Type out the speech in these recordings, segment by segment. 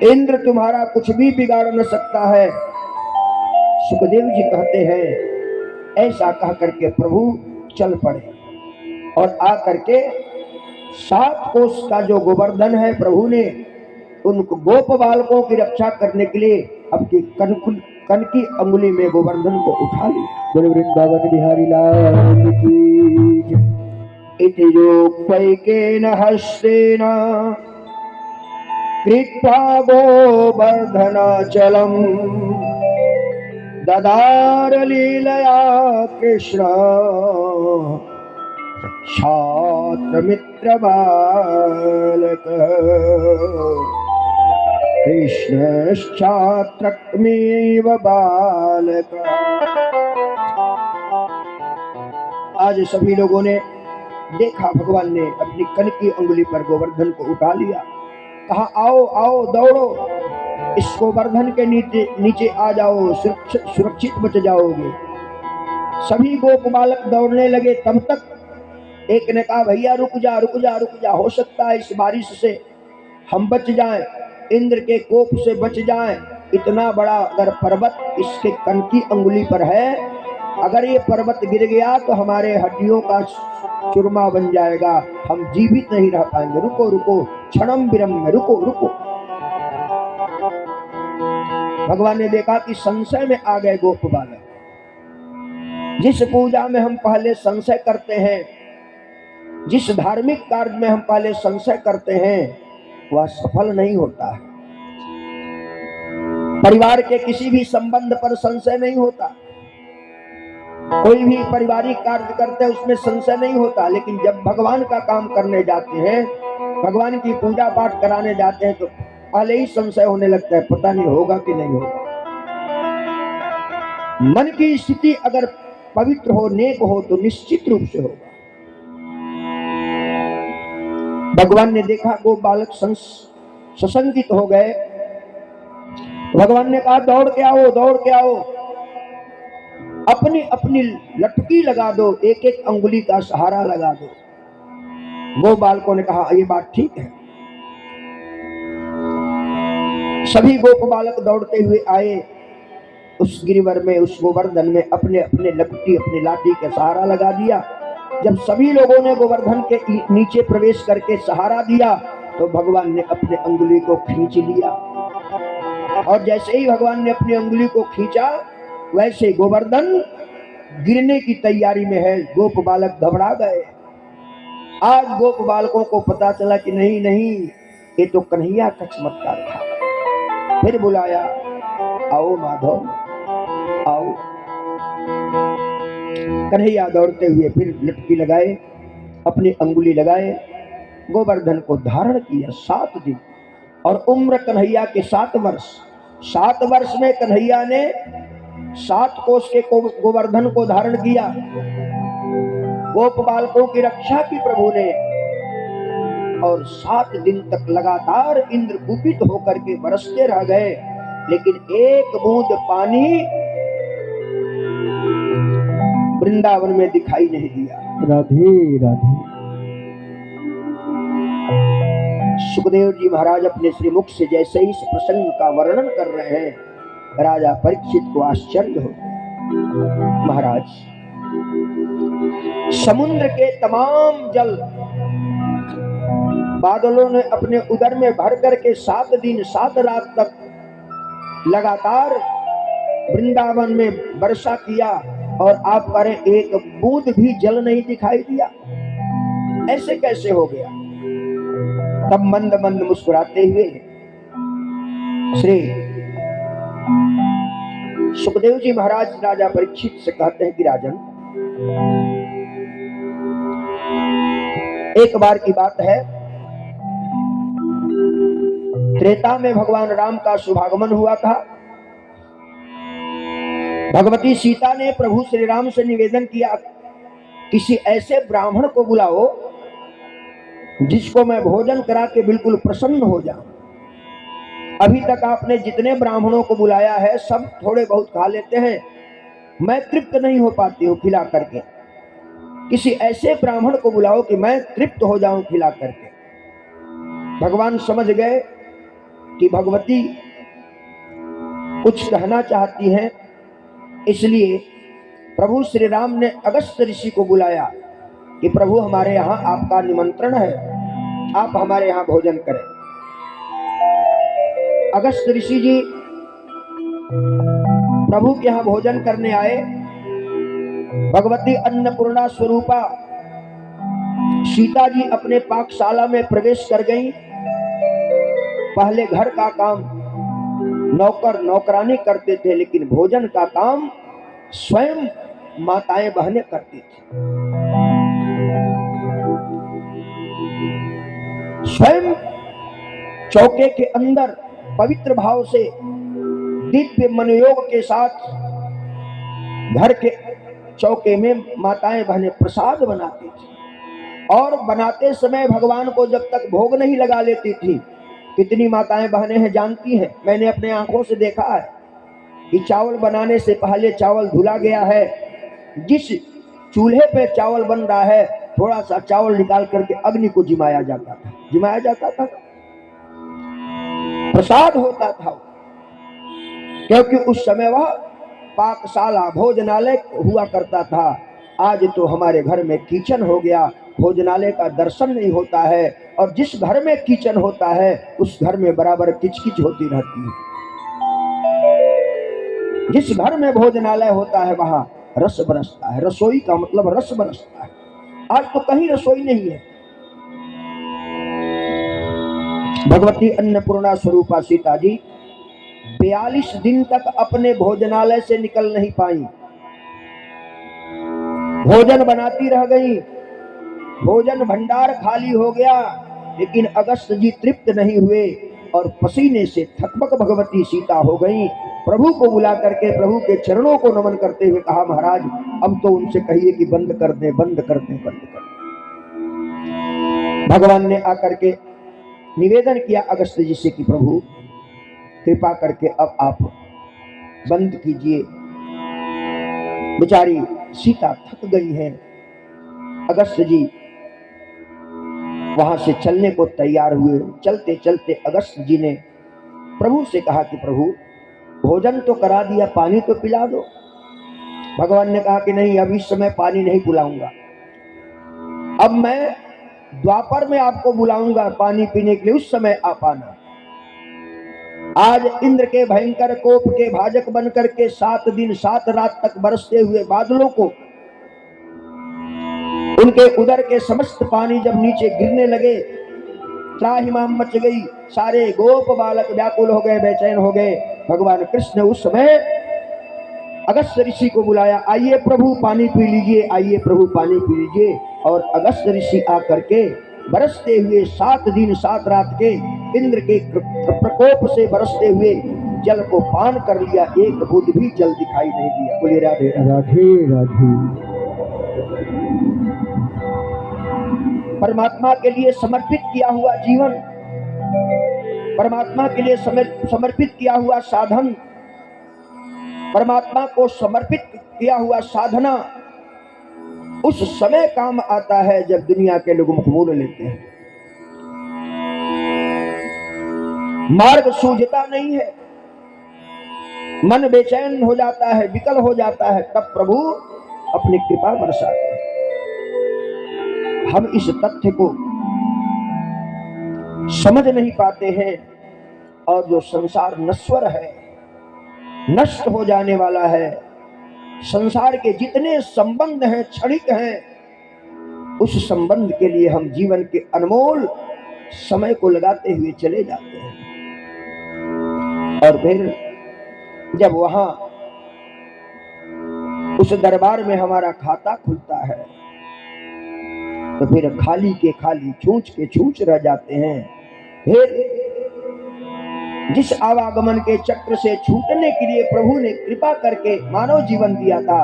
इंद्र तुम्हारा कुछ भी बिगाड़ न सकता है। सुखदेव जी कहते हैं ऐसा कह करके प्रभु चल पड़े और आ करके 7 कोस का जो गोवर्धन है प्रभु ने उनको गोप बालकों की रक्षा करने के लिए अपनी कन की अंगुली में गोवर्धन को उठा लिया। बोले वृंदावन बिहारी लाल की जय। इति योगपैकेन हस्तेन कृत्वा गोवर्धनाचलम् ददार लीलया कृष्ण छात्र मित्र बालक कृष्णश्चात्रमेव बालक। आज सभी लोगों ने देखा भगवान ने अपनी कन की अंगुली पर गोवर्धन को उठा लिया, कहा आओ आओ दौड़ो इस गोवर्धन के नीचे आ जाओ, सुरक्षित बच जाओगे। सभी गोप बालक दौड़ने लगे। तब तक एक ने कहा भैया रुक जा रुक जा रुक जा, हो सकता है इस बारिश से हम बच जाएं, इंद्र के कोप से बच जाएं। इतना बड़ा अगर पर्वत इसके कन की अंगुली पर है, अगर ये पर्वत गिर गया तो हमारे हड्डियों का चूरमा बन जाएगा, हम जीवित नहीं रह पाएंगे। रुको रुको क्षणम विरम, रुको रुको। भगवान ने देखा कि संशय में आ गए गोप बालक। जिस पूजा में हम पहले संशय करते हैं, जिस धार्मिक कार्य में हम पहले संशय करते हैं, वह सफल नहीं होता है। परिवार के किसी भी संबंध पर संशय नहीं होता, कोई भी पारिवारिक कार्य करते हैं उसमें संशय नहीं होता, लेकिन जब भगवान का काम करने जाते हैं, भगवान की पूजा पाठ कराने जाते हैं, तो पहले ही संशय होने लगता है, पता नहीं होगा कि नहीं होगा। मन की स्थिति अगर पवित्र हो, नेक हो, तो निश्चित रूप से होगा। भगवान ने देखा वो बालक सशंकित हो गए। भगवान ने कहा दौड़ के आओ दौड़ के आओ, अपनी अपनी लटकी लगा दो, एक एक अंगुली का सहारा लगा दो। वो बालकों ने कहा ये बात ठीक है। सभी गोप बालक दौड़ते हुए आए उस गिरिवर में, उस गोवर्धन में, अपने अपने लपटी अपने लाठी का सहारा लगा दिया। जब सभी लोगों ने गोवर्धन के नीचे प्रवेश करके सहारा दिया तो भगवान ने अपने अंगुली को खींच लिया, और जैसे ही भगवान ने अपनी अंगुली को खींचा वैसे गोवर्धन गिरने की तैयारी में है। गोप बालक घबरा गए। आज गोप बालकों को पता चला कि नहीं नहीं, ये तो कन्हैया का चमत्कार था। फिर बुलाया आओ माधव आओ। कन्हैया दौड़ते हुए फिर लटकी लगाए, अपनी अंगुली लगाए, गोवर्धन को धारण किया 7 दिन। और उम्र कन्हैया के 7 वर्ष। 7 वर्ष में कन्हैया ने 7 कोस के गोवर्धन को धारण किया। गोप बालकों की रक्षा की प्रभु ने, और 7 दिन तक लगातार इंद्र कुपित होकर के बरसते रह गए, लेकिन एक बूंद पानी वृंदावन में दिखाई नहीं दिया। राधे राधे। सुखदेव जी महाराज अपने श्रीमुख से जैसे ही इस प्रसंग का वर्णन कर रहे हैं, राजा परीक्षित को आश्चर्य हो गया। महाराज, समुद्र के तमाम जल बादलों ने अपने उदर में भर करके 7 दिन 7 रात तक लगातार वृंदावन में वर्षा किया, और आप करें एक बूंद भी जल नहीं दिखाई दिया। ऐसे कैसे हो गया? तब मंद मंद मुस्कुराते हुए श्री सुखदेव जी महाराज राजा परीक्षित से कहते हैं कि राजन, एक बार की बात है, त्रेता में भगवान राम का शुभागमन हुआ था। भगवती सीता ने प्रभु श्री राम से निवेदन किया, किसी ऐसे ब्राह्मण को बुलाओ जिसको मैं भोजन करा के बिल्कुल प्रसन्न हो जाऊं। अभी तक आपने जितने ब्राह्मणों को बुलाया है सब थोड़े बहुत खा लेते हैं, मैं तृप्त नहीं हो पाती हूँ खिला करके। किसी ऐसे ब्राह्मण को बुलाओ कि मैं तृप्त हो जाऊं खिला करके। भगवान समझ गए कि भगवती कुछ कहना चाहती हैं, इसलिए प्रभु श्री राम ने अगस्त्य ऋषि को बुलाया कि प्रभु हमारे यहाँ आपका निमंत्रण है, आप हमारे यहाँ भोजन करें। अगस्त्य ऋषि जी प्रभु के यहाँ भोजन करने आए। भगवती अन्नपूर्णा स्वरूपा सीता जी अपने पाकशाला में प्रवेश कर गईं। पहले घर का काम नौकर नौकरानी करते थे, लेकिन भोजन का काम स्वयं माताएं बहनें करती थी। स्वयं चौके के अंदर पवित्र भाव से दिव्य मनोयोग के साथ घर के चौके में माताएं बहनें प्रसाद बनाती थी, और बनाते समय भगवान को जब तक भोग नहीं लगा लेती थी, कितनी माताएं बहनें हैं जानती हैं, मैंने अपने आंखों से देखा है कि चावल बनाने से पहले चावल धुला गया है, जिस चूल्हे पे चावल बन रहा है थोड़ा सा चावल निकाल करके अग्नि को जिमाया जाता था, प्रसाद होता था, क्योंकि उस समय वह पाकशाला भोजनालय हुआ करता था। आज तो हमारे घर में किचन हो गया, भोजनालय का दर्शन नहीं होता है, और जिस घर में किचन होता है उस घर में बराबर किचकिच होती रहती है। जिस घर में भोजनालय होता है वहां रस बरसता है, रसोई का मतलब रस बरसता है। आज तो कहीं रसोई नहीं है। भगवती अन्नपूर्णा स्वरूपा सीता जी 42 दिन तक अपने भोजनालय से निकल नहीं पाई, भोजन बनाती रह गई, भोजन भंडार खाली हो गया, लेकिन अगस्त्य जी तृप्त नहीं हुए और पसीने से थकबक भगवती सीता हो गई। प्रभु को बुला करके प्रभु के चरणों को नमन करते हुए कहा, महाराज अब तो उनसे कहिए कि बंद कर दे। भगवान ने आकर के निवेदन किया अगस्त्य जी से कि प्रभु कृपा करके अब आप बंद कीजिए। बेचारी सीता थक गई हैं। अगस्त्य जी वहां से चलने को तैयार हुए। चलते चलते अगस्त्य जी ने प्रभु से कहा कि प्रभु भोजन तो करा दिया, पानी तो पिला दो। भगवान ने कहा कि नहीं, अब इस समय पानी नहीं पिलाऊंगा, अब मैं द्वापर में आपको बुलाऊंगा पानी पीने के लिए, उस समय आप आना। आज इंद्र के भयंकर कोप के भाजक बनकर के 7 दिन 7 रात तक बरसते हुए बादलों को, उनके उदर के समस्त पानी जब नीचे गिरने लगे, त्राहिमाम मच गई, सारे गोप बालक व्याकुल हो गए, बेचैन हो गए। भगवान कृष्ण ने उस समय अगस्त्य ऋषि को बुलाया, आइए प्रभु पानी पी लीजिए, आइए प्रभु पानी पी लीजिए। और अगस्त्य ऋषि आकर के बरसते हुए 7 दिन 7 रात के इंद्र के प्रकोप से बरसते हुए जल को पान कर लिया, एक बूंद भी जल दिखाई नहीं दिया। बोलिए राधे राधे राधे। परमात्मा के लिए समर्पित किया हुआ जीवन, परमात्मा के लिए समर्पित किया हुआ साधन, परमात्मा को समर्पित किया हुआ साधना उस समय काम आता है जब दुनिया के लोग मुख मोड़ लेते हैं। मार्ग सूझता नहीं है, मन बेचैन हो जाता है, विकल हो जाता है, तब प्रभु अपनी कृपा बरसाते हैं। हम इस तथ्य को समझ नहीं पाते हैं, और जो संसार नश्वर है, नष्ट हो जाने वाला है, संसार के जितने संबंध हैं क्षणिक हैं, उस संबंध के लिए हम जीवन के अनमोल समय को लगाते हुए चले जाते हैं। और फिर जब वहां उस दरबार में हमारा खाता खुलता है तो फिर खाली के खाली, छूछ के छूछ रह जाते हैं। फिर जिस आवागमन के चक्र से छूटने के लिए प्रभु ने कृपा करके मानव जीवन दिया था,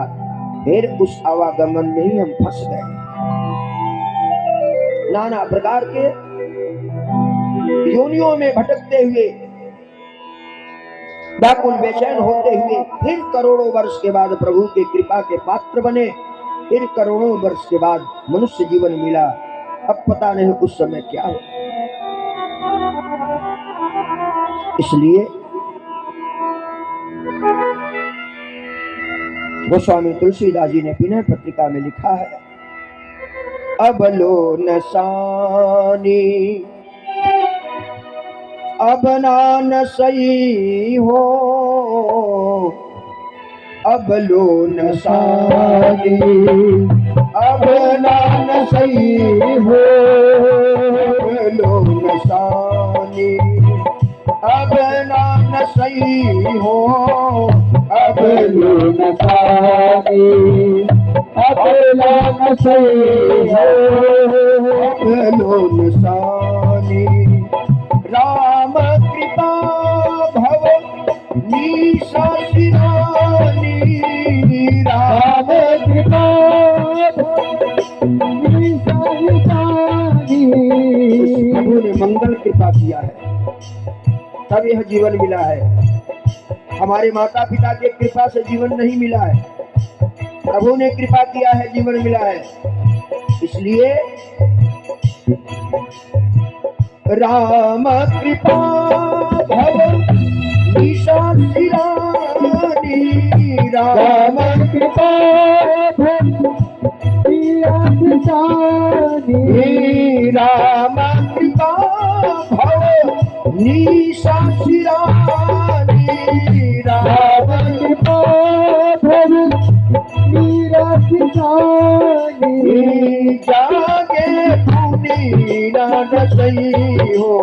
फिर उस आवागमन में ही हम फंस गए। नाना प्रकार के योनियों में भटकते हुए, व्याकुल बेचैन होते हुए, फिर करोड़ों वर्ष के बाद प्रभु के कृपा के पात्र बने, फिर करोड़ों वर्ष के बाद मनुष्य जीवन मिला। अब पता नहीं उस समय क्या हो। इसलिए गोस्वामी तुलसीदास जी ने विनय पत्रिका में लिखा है, अबलो न सानी अब न सही हो, अबलो न सानी अब न सही हो, अबलो न सानी अब न सही हो, अबलो न सानी अब न सही हो, अबलो न सानी राम कृपा भव निशा शिरानी, राम कृपा प्रभु ने मंगल कृपा किया है तब यह जीवन मिला है। हमारे माता पिता के कृपा से जीवन नहीं मिला है, प्रभु ने कृपा किया है, जीवन मिला है। इसलिए राम कृपा भव निशा शिरानी, राम कृपा भव राम कृपा भव निशा शिरानी, राम कृपा भव निशा शिरानी, जागे पुनी न सही हो,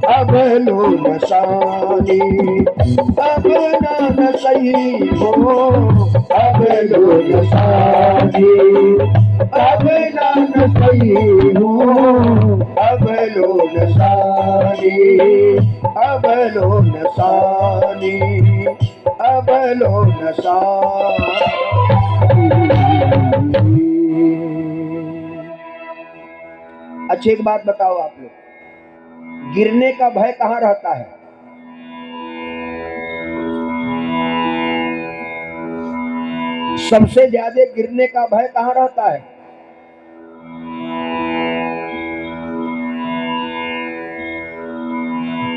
अब लो न सानी अब न सही हो, अब लो न सानी अब न सही हो, अब लो न सानी अब लो न सानी अब लो न सानी। अच्छी एक बात बताओ आप लोग, गिरने का भय कहाँ रहता है? सबसे ज्यादा गिरने का भय कहाँ रहता है?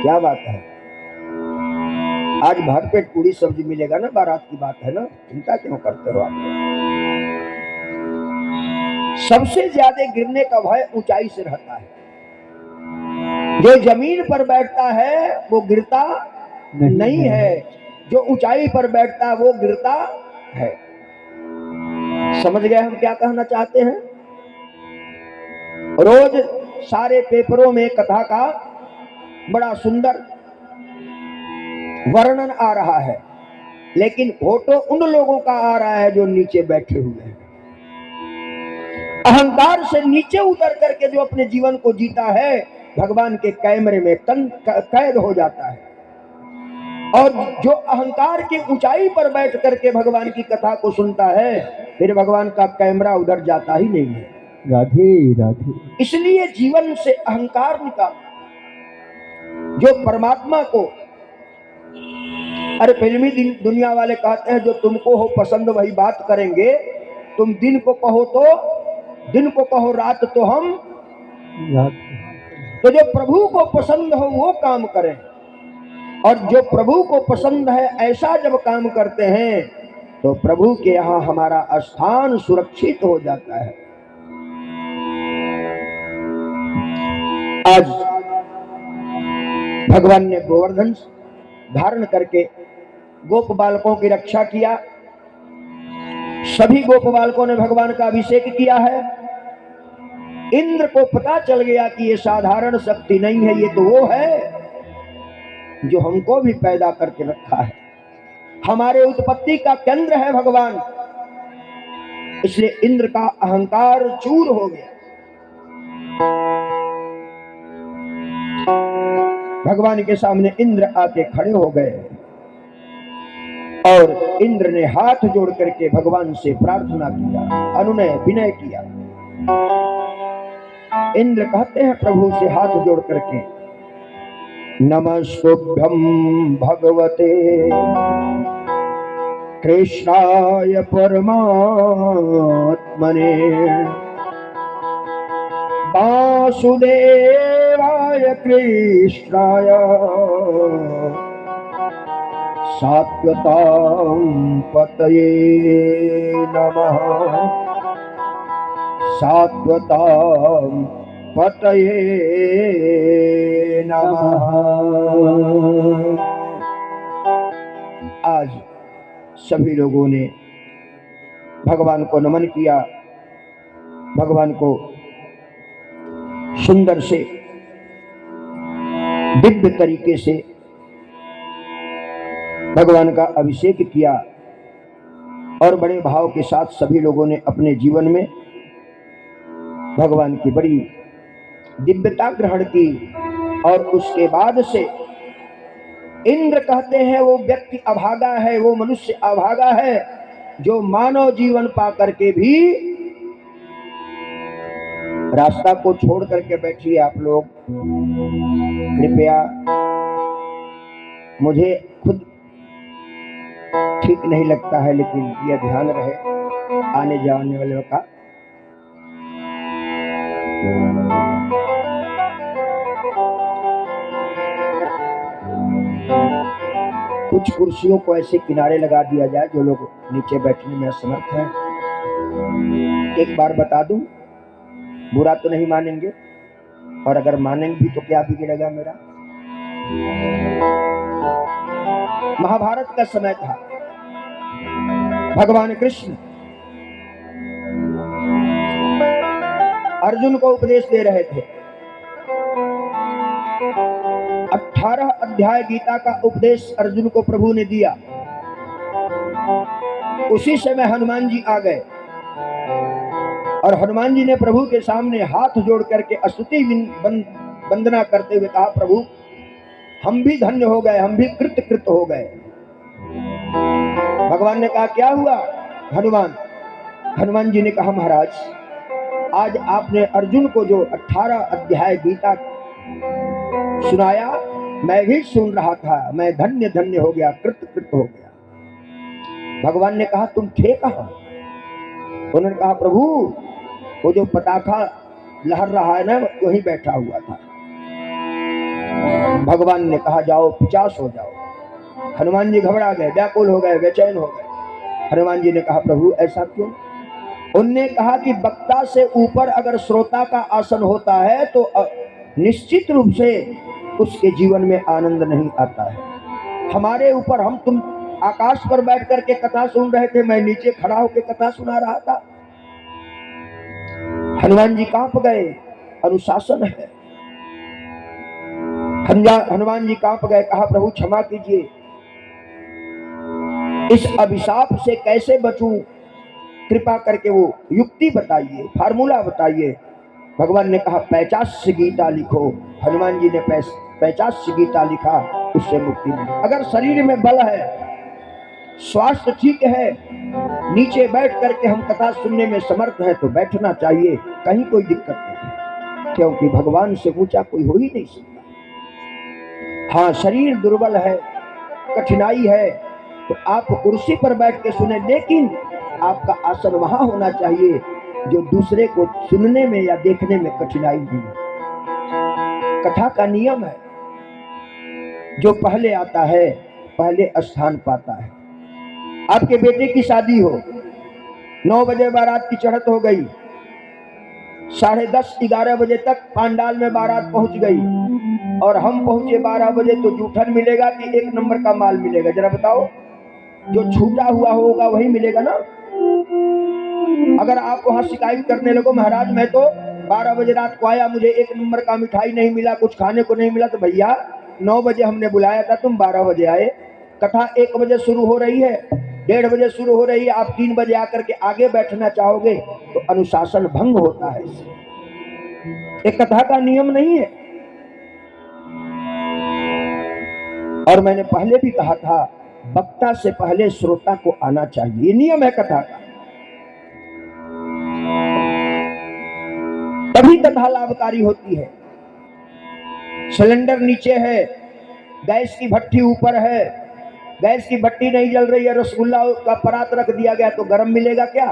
क्या बात है, आज भर पेट पूरी सब्जी मिलेगा ना, बारात की बात है ना, चिंता क्यों करते हो आप? सबसे ज्यादा गिरने का भय ऊंचाई से रहता है। जो जमीन पर बैठता है वो गिरता नहीं है, जो ऊंचाई पर बैठता है वो गिरता है। समझ गए हम क्या कहना चाहते हैं? रोज सारे पेपरों में कथा का बड़ा सुंदर वर्णन आ रहा है, लेकिन फोटो उन लोगों का आ रहा है जो नीचे बैठे हुए हैं। अहंकार से नीचे उतर करके जो अपने जीवन को जीता है, भगवान के कैमरे में कैद हो जाता है। और जो अहंकार की ऊंचाई पर बैठ करके भगवान की कथा को सुनता है, फिर भगवान का कैमरा उधर जाता ही नहीं है। राधे राधे। इसलिए जीवन से अहंकार निकाल, जो परमात्मा को, अरे फिल्मी दुनिया वाले कहते हैं जो तुमको हो पसंद वही बात करेंगे, तुम दिन को कहो तो दिन को कहो, रात तो हम रात। तो जो प्रभु को पसंद हो वो काम करें, और जो प्रभु को पसंद है ऐसा जब काम करते हैं तो प्रभु के यहाँ हमारा स्थान सुरक्षित हो जाता है। आज भगवान ने गोवर्धन धारण करके गोप बालकों की रक्षा किया। सभी गोप बालकों ने भगवान का अभिषेक किया है। इंद्र को पता चल गया कि ये साधारण शक्ति नहीं है, ये तो वो है जो हमको भी पैदा करके रखा है, हमारे उत्पत्ति का केंद्र है भगवान। इसलिए इंद्र का अहंकार चूर हो गया। भगवान के सामने इंद्र आके खड़े हो गए और इंद्र ने हाथ जोड़ करके भगवान से प्रार्थना किया, अनुनय विनय किया। इंद्र कहते हैं प्रभु से हाथ जोड़ करके, नमस्तुभ्यं भगवते कृष्णाय परमात्मने वासुदेवाय कृष्णाय सात्वतां पतये नमः, सात्वतां पतये नमः। आज सभी लोगों ने भगवान को नमन किया, भगवान को सुंदर से दिव्य तरीके से भगवान का अभिषेक किया और बड़े भाव के साथ सभी लोगों ने अपने जीवन में भगवान की बड़ी दिव्यता ग्रहण की। और उसके बाद से इंद्र कहते हैं वो व्यक्ति अभागा है, वो मनुष्य अभागा है जो मानव जीवन पा करके भी रास्ता को छोड़ करके बैठिए। आप लोग कृपया, मुझे खुद ठीक नहीं लगता है लेकिन यह ध्यान रहे आने जाने वाले का। कुछ कुर्सियों को ऐसे किनारे लगा दिया जाए जो लोग नीचे बैठने में असमर्थ हैं। एक बार बता दूं, बुरा तो नहीं मानेंगे, और अगर मानेंगे भी तो क्या बिगड़ेगा मेरा। महाभारत का समय था, भगवान कृष्ण अर्जुन को उपदेश दे रहे थे। 18 अध्याय गीता का उपदेश अर्जुन को प्रभु ने दिया। उसी समय हनुमान जी आ गए और हनुमान जी ने प्रभु के सामने हाथ जोड़ करके स्तुति वंदना करते हुए कहा, प्रभु हम भी धन्य हो गए, हम भी कृत हो गए। भगवान ने कहा क्या हुआ हनुमान? हनुमान जी ने कहा महाराज, आज आपने अर्जुन को जो 18 अध्याय गीता सुनाया, मैं भी सुन रहा था, मैं धन्य धन्य हो गया, कृत हो गया। भगवान ने कहा तुम थे कहां? उन्होंने कहा प्रभु वो जो पताका लहर रहा है ना, वहीं बैठा हुआ था। भगवान ने कहा जाओ 50 हो जाओ। हनुमान जी घबरा गए, व्याकुल हो गए, बेचैन हो गए। हनुमान जी ने कहा प्रभु ऐसा क्यों? उनने कहा कि वक्ता से ऊपर अगर श्रोता का आसन होता है तो निश्चित रूप से उसके जीवन में आनंद नहीं आता है। हमारे ऊपर, हम तुम आकाश पर बैठ करके कथा सुन रहे थे, मैं नीचे खड़ा होकर कथा सुना रहा था। हनुमान जी कांप गए, अनुशासन है। हनुमान जी कांप गए, कहा प्रभु क्षमा कीजिए, इस अभिशाप से कैसे बचूं, कृपा करके वो युक्ति बताइए, फार्मूला बताइए। भगवान ने कहा 50 गीता लिखो। हनुमान जी ने 50 गीता लिखा, उससे मुक्ति मिली। अगर शरीर में बल है, स्वास्थ्य ठीक है, नीचे बैठ करके हम कथा सुनने में समर्थ है तो बैठना चाहिए, कहीं कोई दिक्कत नहीं, क्योंकि भगवान से ऊंचा कोई हो ही नहीं सकता। हाँ शरीर दुर्बल है, कठिनाई है, तो आप कुर्सी पर बैठ के सुने, लेकिन आपका आसन वहां होना चाहिए जो दूसरे को सुनने में या देखने में कठिनाई नहीं है। कथा का नियम है, जो पहले आता है पहले स्थान पाता है। आपके बेटे की शादी हो, 9 बजे बारात की चढ़त हो गई, 10:30-11 बजे तक पांडाल में बारात पहुंच गई और हम पहुंचे 12 बजे, तो जूठन मिलेगा कि 1 नंबर का माल मिलेगा? जरा बताओ। जो छूटा हुआ होगा वही मिलेगा ना। अगर आप वहां शिकायत करने लगो, महाराज मैं तो 12 बजे रात को आया, मुझे 1 नंबर का मिठाई नहीं मिला, कुछ खाने को नहीं मिला, तो भैया 9 बजे हमने बुलाया था, तुम 12 बजे आए। कथा 1 बजे शुरू हो रही है, 1:30 बजे शुरू हो रही है, आप 3 बजे आकर के आगे बैठना चाहोगे तो अनुशासन भंग होता है। एक कथा का नियम नहीं है। और मैंने पहले भी कहा था, वक्ता से पहले श्रोता को आना चाहिए, ये नियम है कथा का। तभी कथा लाभकारी होती है। सिलेंडर नीचे है, गैस की भट्टी ऊपर है, गैस की भट्टी नहीं जल रही है, रसगुल्ला का परात रख दिया गया तो गरम मिलेगा क्या?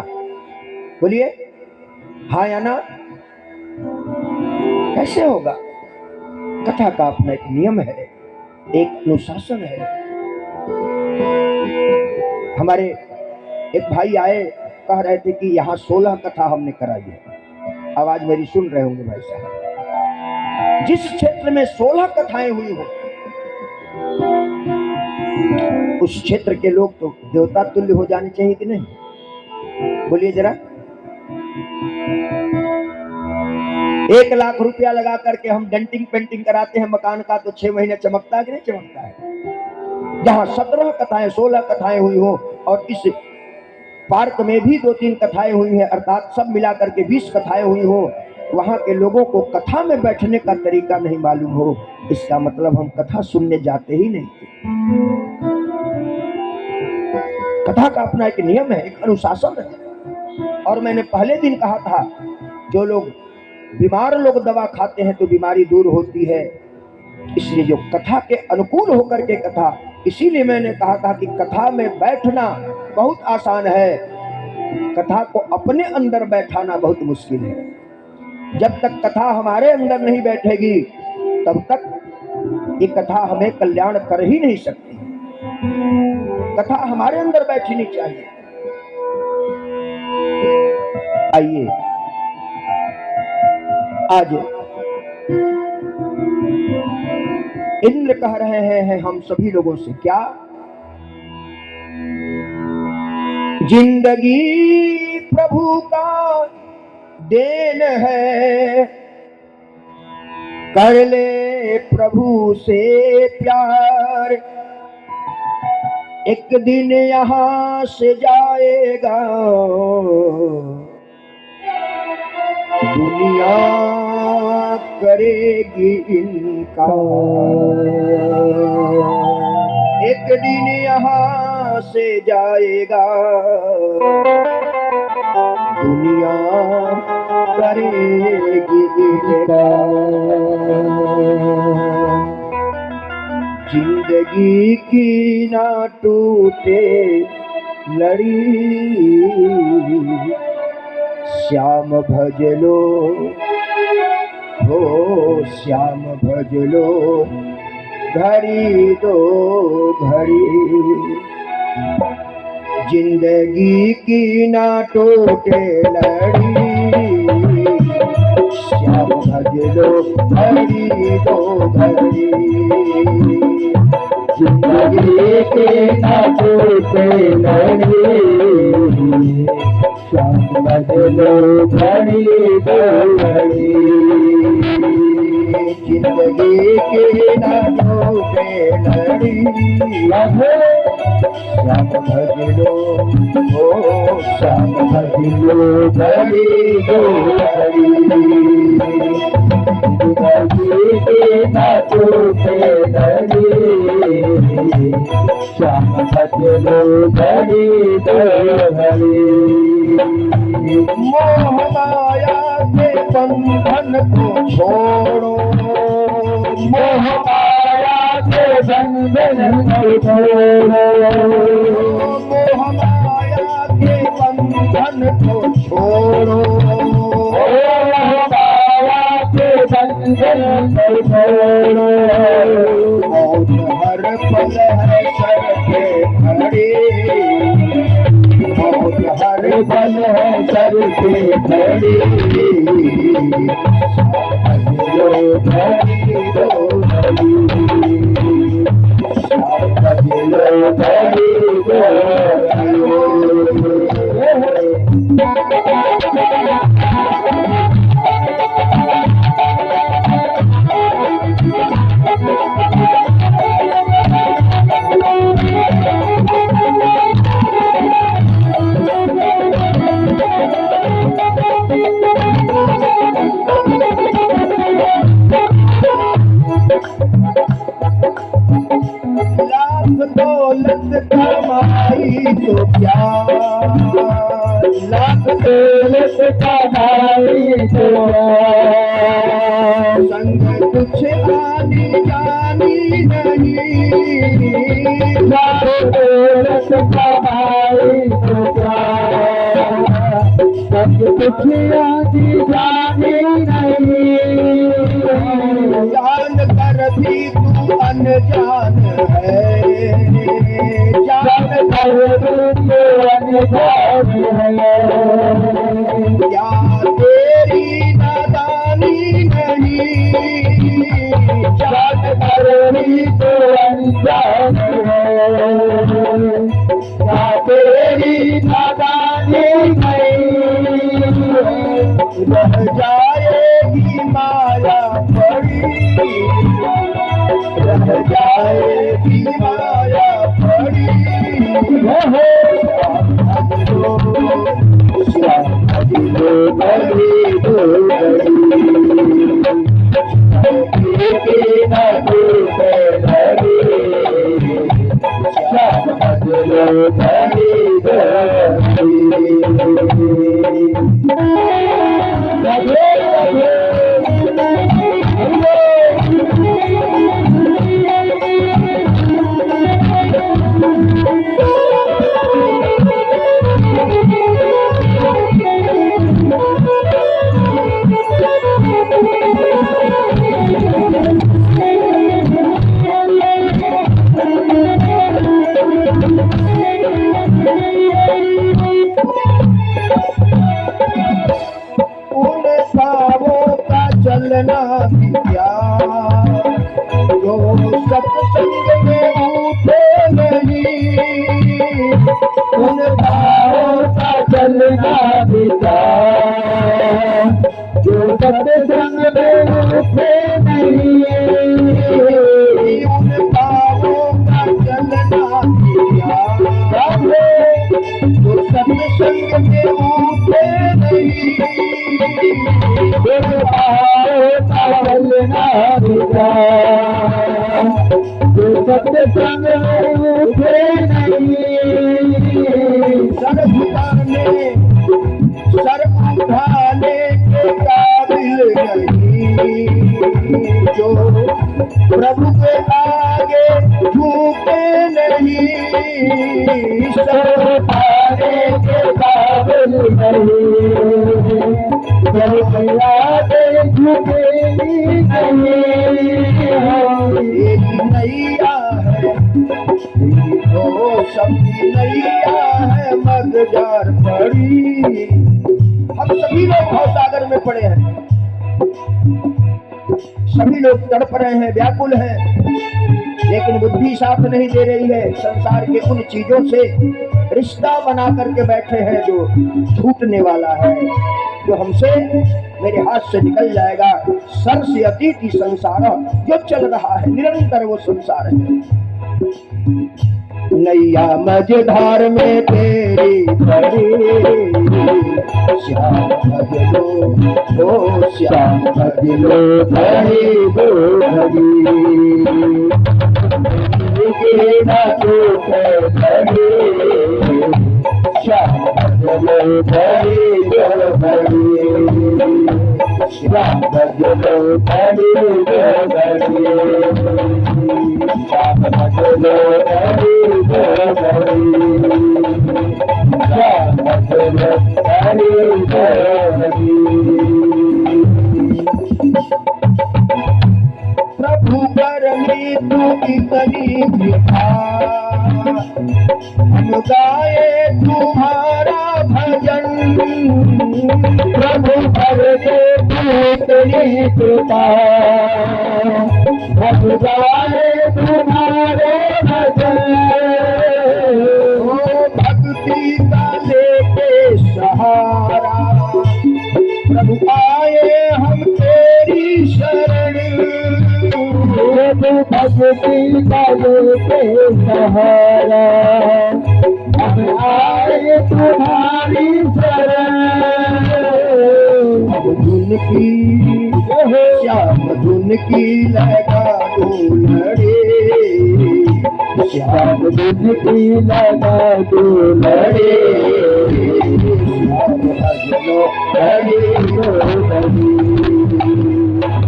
बोलिए हाँ या ना? कैसे होगा? कथा का अपना एक नियम है, एक अनुशासन है। हमारे एक भाई आए, कह रहे थे कि यहाँ 16 कथा हमने कराई है। आवाज मेरी सुन रहे होंगे भाई साहब। जिस क्षेत्र में 16 कथाएं हुई हो, उस क्षेत्र के लोग तो देवता तुल्य हो जाने चाहिए कि नहीं? बोलिए जरा। 1 लाख रुपया लगा करके हम डेंटिंग पेंटिंग कराते हैं मकान का, तो 6 महीने चमकता है कि नहीं चमकता है? जहां 17 कथाएं 16 कथाएं हुई हो, और इस पार्क में भी 2-3 कथाएं हुई हैं, अर्थात सब मिलाकर के 20 कथाएं हुई हो, वहां के लोगों को कथा में बैठने का तरीका नहीं मालूम हो, इसका मतलब हम कथा सुनने जाते ही नहीं थे। कथा का अपना एक नियम है, एक अनुशासन है। और मैंने पहले दिन कहा था, जो लोग बीमार लोग दवा खाते हैं तो बीमारी दूर होती है, इसलिए जो कथा के अनुकूल होकर के कथा, इसीलिए मैंने कहा था कि कथा में बैठना बहुत आसान है, कथा को अपने अंदर बैठाना बहुत मुश्किल है। जब तक कथा हमारे अंदर नहीं बैठेगी, तब तक ये कथा हमें कल्याण कर ही नहीं सकती। कथा हमारे अंदर बैठनी चाहिए। आइए आज इंद्र कह रहे हैं हम सभी लोगों से, क्या जिंदगी प्रभु का देन है, कर ले प्रभु से प्यार, एक दिन यहां से जाएगा दुनिया करेगी इनकार, एक दिन यहाँ से जाएगा दुनिया करेगी इनकार। जिंदगी की ना टूटे लड़ी, श्याम भज लो हो श्याम भज लो, घड़ी दो घड़ी। जिंदगी की ना टूटे लड़ी, श्याम भज लो घड़ी दो घड़ी। जिंदगी की ना टूटे लड़ी, श्याम भज लो घड़ी दो घड़ी। जिंदगी की ना टूटे लड़ी, श्याम भज लो ओ श्याम भज लो घड़ी दो घड़ी। जिंदगी की ना टूटे लड़ी, श्याम भज लो घड़ी दो घड़ी। मोह माया के बंधन को छोड़ो, मोह माया के बंधन को छोड़ो, मोह माया के बंधन को छोड़ो, मोह माया के बंधन को छोड़ो। मौत हर पल है सर पे खड़ी, मौत हर पल है सर पे खड़ी। भज लो घड़ी दो घड़ी, भज लो घड़ी दो दौलत कमाई तो क्या, लाख दौलत कमाई तो संग कुछ आनी जानी नहीं, लाख दौलत कमाई तो क्या कुछ आज जाने नहीं, जान कर भी तू अनजान है, जान कर तू अनजान है, क्या तेरी नादानी नहीं, जान कर भी तू अनजान है, क्या तेरी नादानी नहीं, रह जाएगी माया पड़ी, रह जाएगी माया पड़ी, उन पावों का चलना भी क्या, जो सत्संग में उठे नहीं, उन भावों का चलना बिता, जो सत्संग में उठे नहीं, उन पावों का चलना भी क्या, जो सत्संग में उठे नहीं, उन भावों का चलना बिता, जो सत्संग में उठे नहीं, सर उठाने के काबिल नहीं, जो प्रभु के आगे झुके नहीं, सर उठाने के काबिल नहीं, आगे झुके नहीं, एक नैया है तो सबकी नैया है मगजार पड़ी। हम सभी लोग भवसागर में पड़े हैं, सभी लोग तड़प रहे हैं, व्याकुल हैं, लेकिन बुद्धि साथ नहीं दे रही है। संसार के उन चीजों से रिश्ता बना करके बैठे हैं जो छूटने वाला है, जो हमसे मेरे हाथ से निकल जाएगा। सर से अतीत ही संसार जो चल रहा है, निरंतर वो संसार है। नैया मझधार में तेरी पड़ी, श्याम भजलो ओ श्याम भजलो धरी दो धरी, ना तो धरी, श्याम भजलो धरी दो धरी, श्याम भजलो धरी दो धरी, श्याम भजलो धरी दो धरी, श्याम भजलो धरी दो धरी। प्रभु करनी तू इतनी कृपा, हम गाए तुम्हारा भजन। प्रभु करने तू इतनी कृपा, हम गाए तुम्हारे भजन। ओ भक्ति का लेके सहारा, प्रभु आए हम तेरी शरण। भक्ति का लेके सहारा, हम आए तुम्हारी शरण। धुन की श्याम धुन की लगा दो लड़े, श्याम धुन की लगा दो लड़े, श्याम भजलो हरि दो हरि,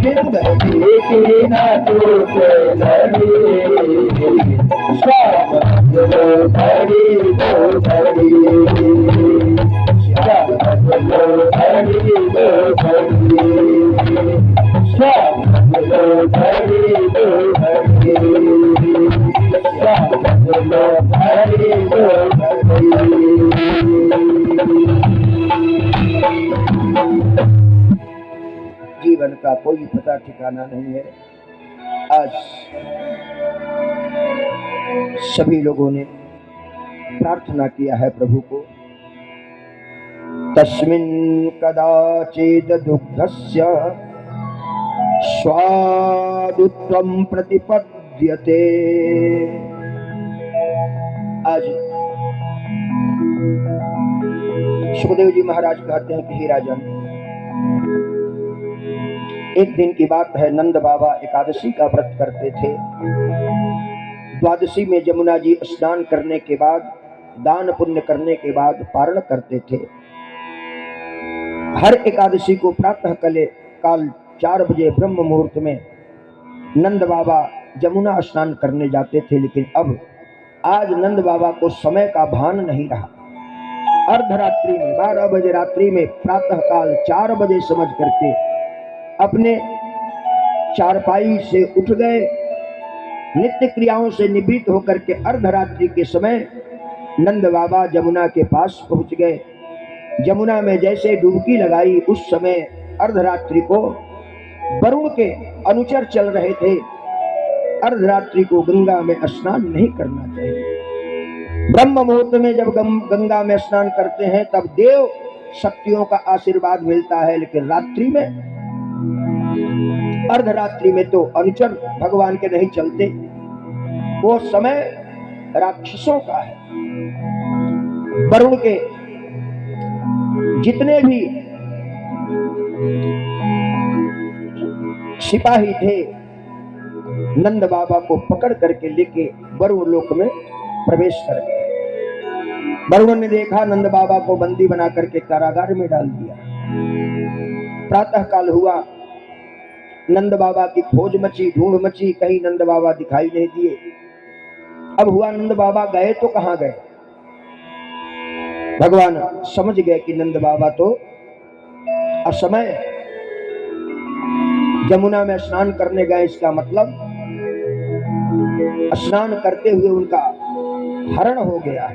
जिंदगी की न टूटे लड़ी, श्याम भजलो हरि दो हरि, श्याम भजलो बोलो हरि बोल हरि। जीवन का कोई पता ठिकाना नहीं है। आज सभी लोगों ने प्रार्थना किया है प्रभु को, तस्मिन् कदाचिद दुग्धस्य स्वादुत्वं प्रतिपद्यते। आज सुखदेव जी महाराज कहते हैं कि हे राजन, एक दिन की बात है, नंद बाबा एकादशी का व्रत करते थे। द्वादशी में जमुना जी स्नान करने के बाद, दान पुण्य करने के बाद पारण करते थे। हर एकादशी को प्रातः काल 4 बजे ब्रह्म मुहूर्त में नंद बाबा जमुना स्नान करने जाते थे। लेकिन अब आज नंद बाबा को समय का भान नहीं रहा। अर्धरात्रि में 12 बजे रात्रि में प्रातः काल 4 बजे समझ करके अपने चारपाई से उठ गए, नित्य क्रियाओं से निवृत्त होकर के अर्धरात्रि के समय नंद बाबा जमुना के पास पहुंच गए। जमुना में जैसे डुबकी लगाई, उस समय अर्धरात्रि को वरुण के अनुचर चल रहे थे। अर्धरात्रि को गंगा में स्नान नहीं करना चाहिए। ब्रह्म मुहूर्त में जब गंगा में स्नान करते हैं तब देव शक्तियों का आशीर्वाद मिलता है, लेकिन रात्रि में, अर्धरात्रि में तो अनुचर भगवान के नहीं चलते। वो समय राक्षसों का है। वरुण के जितने भी सिपाही थे नंद बाबा को पकड़ करके लेके वरुण लोक में प्रवेश कर गए। वरुण ने देखा, नंद बाबा को बंदी बना करके कारागार में डाल दिया। प्रातः काल हुआ, नंद बाबा की खोज मची, ढूंढ मची, कहीं नंद बाबा दिखाई नहीं दिए। अब हुआ, नंद बाबा गए तो कहां गए? भगवान समझ गए कि नंद बाबा तो असमय जमुना में स्नान करने गए। इसका मतलब स्नान करते हुए उनका हरण हो गया।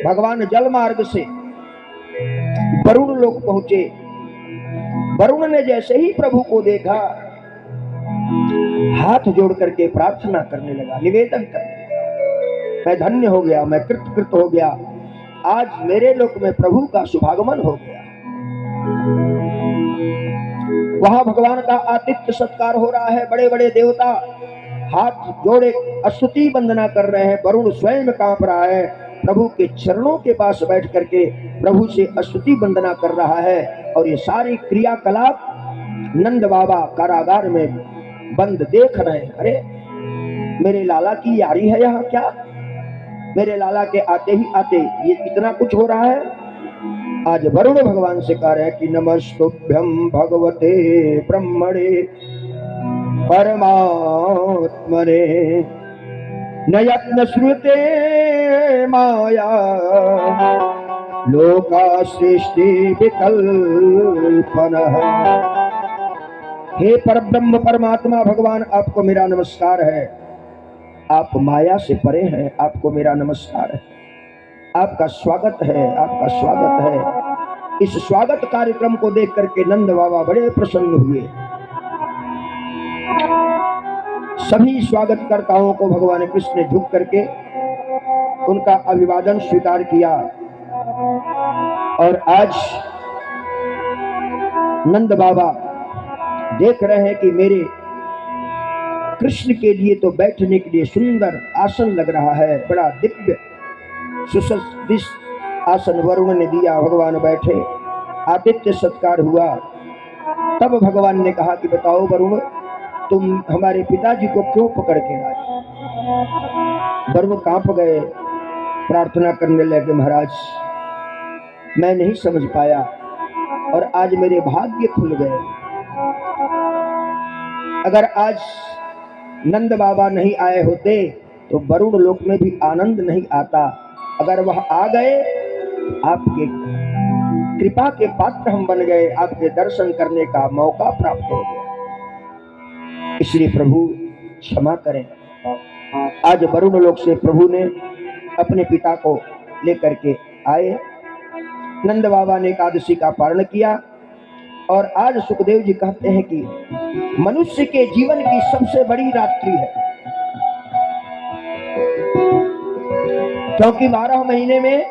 भगवान जल मार्ग से वरुण लोक पहुंचे। वरुण ने जैसे ही प्रभु को देखा, हाथ जोड़ करके प्रार्थना करने लगा, निवेदन करने लगा, मैं धन्य हो गया, मैं कृत हो गया, आज मेरे लोक में प्रभु का शुभागमन हो गया। वहां भगवान का आतिथ्य सत्कार हो रहा है। बड़े बड़े देवता हाथ जोड़े स्तुति वंदना कर रहे हैं। वरुण स्वयं कांप रहा है, प्रभु के चरणों के पास बैठ करके प्रभु से स्तुति वंदना कर रहा है। और ये सारी क्रियाकलाप नंद बाबा कारागार में बंद देख रहे हैं। अरे मेरे लाला की यारी है यहाँ क्या? मेरे लाला के आते ही आते ये इतना कुछ हो रहा है। आज वरुण भगवान से कह रहे हैं कि नमस्तुभ्यं भगवते ब्रह्मणे परमात्मने न यत्न श्रुते माया लोका सृष्टि विकल्पनः। हे परब्रह्म परमात्मा भगवान, आपको मेरा नमस्कार है। आप माया से परे हैं, आपको मेरा नमस्कार है। आपका स्वागत है, आपका स्वागत है। इस स्वागत कार्यक्रम को देख करके नंद बाबा बड़े प्रसन्न हुए। सभी स्वागतकर्ताओं को भगवान कृष्ण ने झुक करके उनका अभिवादन स्वीकार किया। और आज नंद बाबा देख रहे हैं कि मेरे कृष्ण के लिए तो बैठने के लिए सुंदर आसन लग रहा है, बड़ा दिव्य सुसज्जित आसन वरुण ने दिया। भगवान बैठे, आतिथ्य सत्कार हुआ। तब भगवान ने कहा कि बताओ वरुण, तुम हमारे पिताजी को क्यों पकड़ के लाए? वरुण कांप गए, प्रार्थना करने लगे, महाराज मैं नहीं समझ पाया और आज मेरे भाग्य खुल गए। अगर आज नंद बाबा नहीं आए होते तो वरुण लोक में भी आनंद नहीं आता। अगर वह आ गए, आपके कृपा के पात्र हम बन गए, आपके दर्शन करने का मौका प्राप्त हो गया। इसलिए प्रभु क्षमा करें। आज वरुण लोक से प्रभु ने अपने पिता को लेकर के आए। नंद बाबा ने एकादशी का पारण किया और आज सुखदेव जी कहते हैं कि मनुष्य के जीवन की सबसे बड़ी रात्रि है, क्योंकि 12 महीने में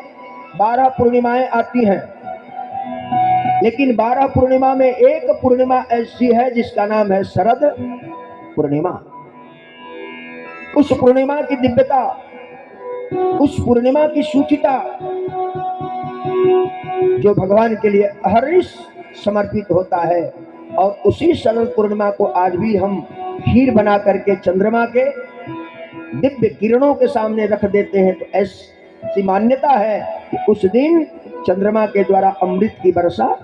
12 पूर्णिमाएं आती हैं, लेकिन 12 पूर्णिमा में एक पूर्णिमा ऐसी है जिसका नाम है शरद पूर्णिमा। उस पूर्णिमा की दिव्यता, उस पूर्णिमा की सूचिता जो भगवान के लिए अहर्निश समर्पित होता है, और उसी शरद पूर्णिमा को आज भी हम खीर बना करके चंद्रमा के दिव्य किरणों के सामने रख देते हैं। तो ऐसी मान्यता है कि उस दिन चंद्रमा के द्वारा अमृत की वर्षा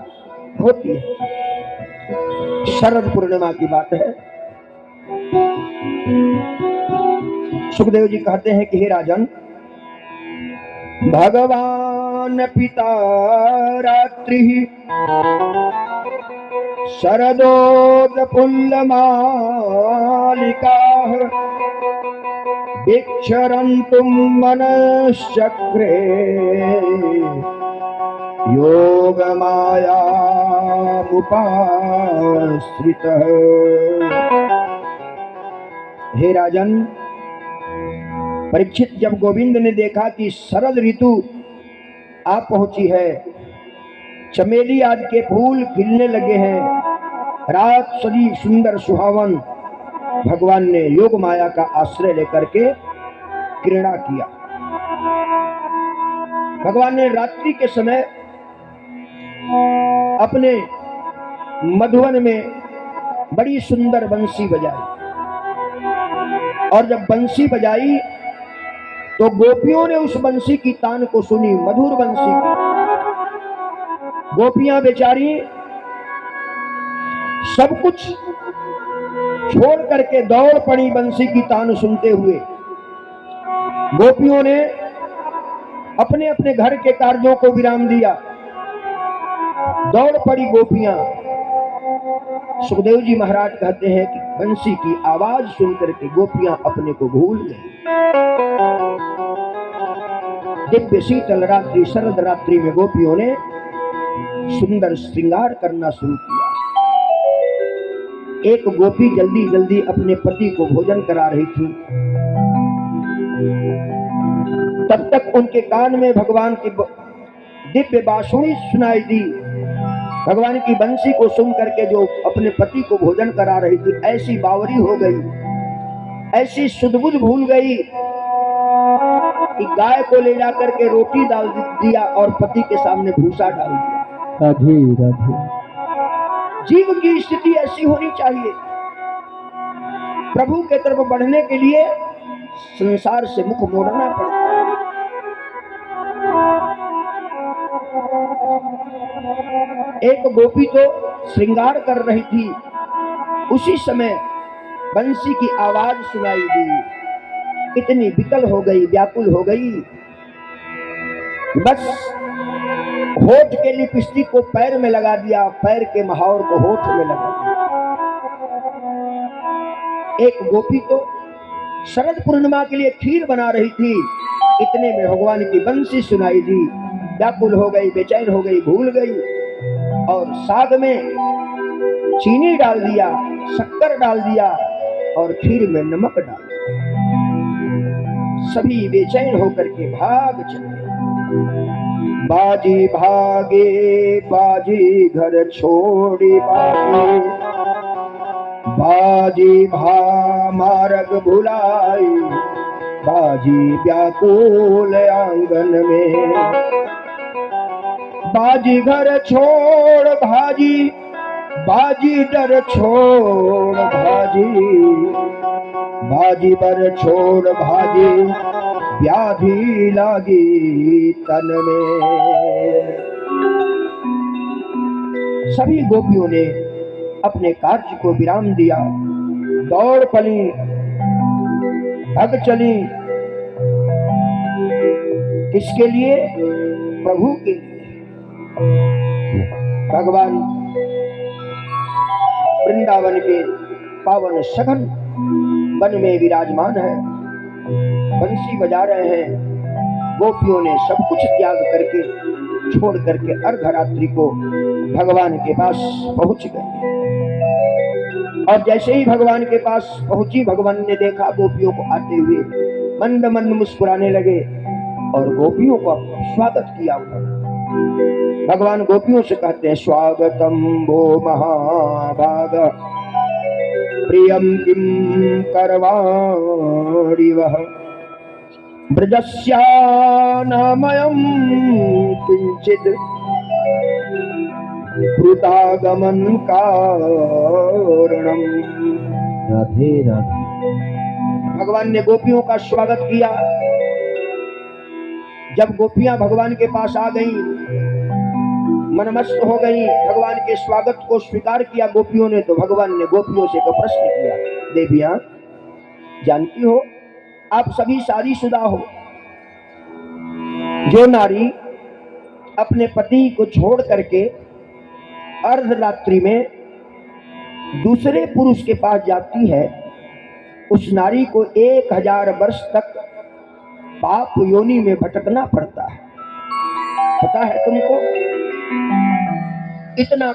होती है। शरद पूर्णिमा की बात है। सुखदेव जी कहते हैं कि हे राजन, भगवान पिता रात्रि शरदोदपुल्लमालिका विक्षरन्तुं मनश्चक्रे योगमायामुपाश्रितः। हे राजन, परीक्षित, जब गोविंद ने देखा कि शरद ऋतु आ पहुंची है, चमेली आदि के फूल खिलने लगे हैं, रात सजी सुंदर सुहावन, भगवान ने योग माया का आश्रय लेकर के क्रीड़ा किया। भगवान ने रात्रि के समय अपने मधुवन में बड़ी सुंदर बंसी बजाई, और जब बंसी बजाई तो गोपियों ने उस बंसी की तान को सुनी, मधुर बंसी की। गोपियां बेचारी सब कुछ छोड़ करके दौड़ पड़ी बंसी की तान सुनते हुए। गोपियों ने अपने अपने घर के कार्यों को विराम दिया, दौड़ पड़ी गोपियां। सुखदेव जी महाराज कहते हैं कि बंसी की आवाज सुनकर के गोपियां अपने को भूल गई। दिव्य शीतल रात्रि, शरद रात्रि में गोपियों ने सुंदर श्रृंगार करना शुरू किया। एक गोपी जल्दी जल्दी अपने पति को भोजन करा रही थी, तब तक उनके कान में भगवान की दिव्य बांसुरी सुनाई दी। भगवान की बंसी को सुन करके जो अपने पति को भोजन करा रही थी, ऐसी बावरी हो गई, ऐसी सुध-बुध भूल गई कि गाय को ले जाकर के रोटी डाल दिया और पति के सामने भूसा डाल दिया। राधे राधे। जीव की स्थिति ऐसी होनी चाहिए। प्रभु के तरफ बढ़ने के लिए संसार से मुख मोड़ना पड़ता है। एक गोपी तो श्रृंगार कर रही थी, उसी समय बंसी की आवाज सुनाई दी। इतनी विकल हो गई, व्याकुल हो गई, बस होठ के लिपस्टिक को पैर में लगा दिया, पैर के महावर को होठ में लगा दिया। एक गोपी तो शरद पूर्णिमा के लिए खीर बना रही थी, इतने में भगवान की बंसी सुनाई दी, व्याकुल हो गई, बेचैन हो गई, भूल गई, और साग में चीनी डाल दिया, शक्कर डाल दिया और खीर में नमक डाल दिया। सभी बेचैन होकर के भाग चले। बाजी भागे बाजी घर छोड़ी बाजी, बाजी भा मार्ग भुलाई, बाजी व्याकुल आंगन में। बाजी घर छोड़ भाजी, बाजी डर छोड़ भाजी, बाजी बर छोड़ भाजी, व्याधि लागी तन में। सभी गोपियों ने अपने कार्य को विराम दिया, दौड़ पड़ी, भाग चली। किसके लिए? प्रभु के लिए। भगवान वृंदावन के पावन सघन वन में विराजमान है। बंसी बजा रहे हैं। गोपियों ने सब कुछ त्याग करके छोड़ करके अर्धरात्रि को भगवान के पास पहुंच गए। और जैसे ही भगवान के पास पहुंची, भगवान ने देखा गोपियों को आते हुए, मंद मंद मुस्कुराने लगे और गोपियों का स्वागत किया उन्होंने। भगवान गोपियों से कहते हैं, स्वागतम वो महाभाग प्रियम किम करवाणि वह ब्रजस्यानामयं किंचिद कृतागमन कारणम। राधे राधे। भगवान ने गोपियों का स्वागत किया। जब गोपियां भगवान के पास आ गईं, मनमस्त हो गईं, भगवान के स्वागत को स्वीकार किया गोपियों ने, तो भगवान ने गोपियों से एक प्रश्न किया, देवियां जानती हो आप सभी शादीशुदा हो, जो नारी अपने पति को छोड़ करके अर्धरात्रि में दूसरे पुरुष के पास जाती है, उस नारी को 1000 वर्ष तक पाप योनि में भटकना पड़ता है। पता है तुमको? इतना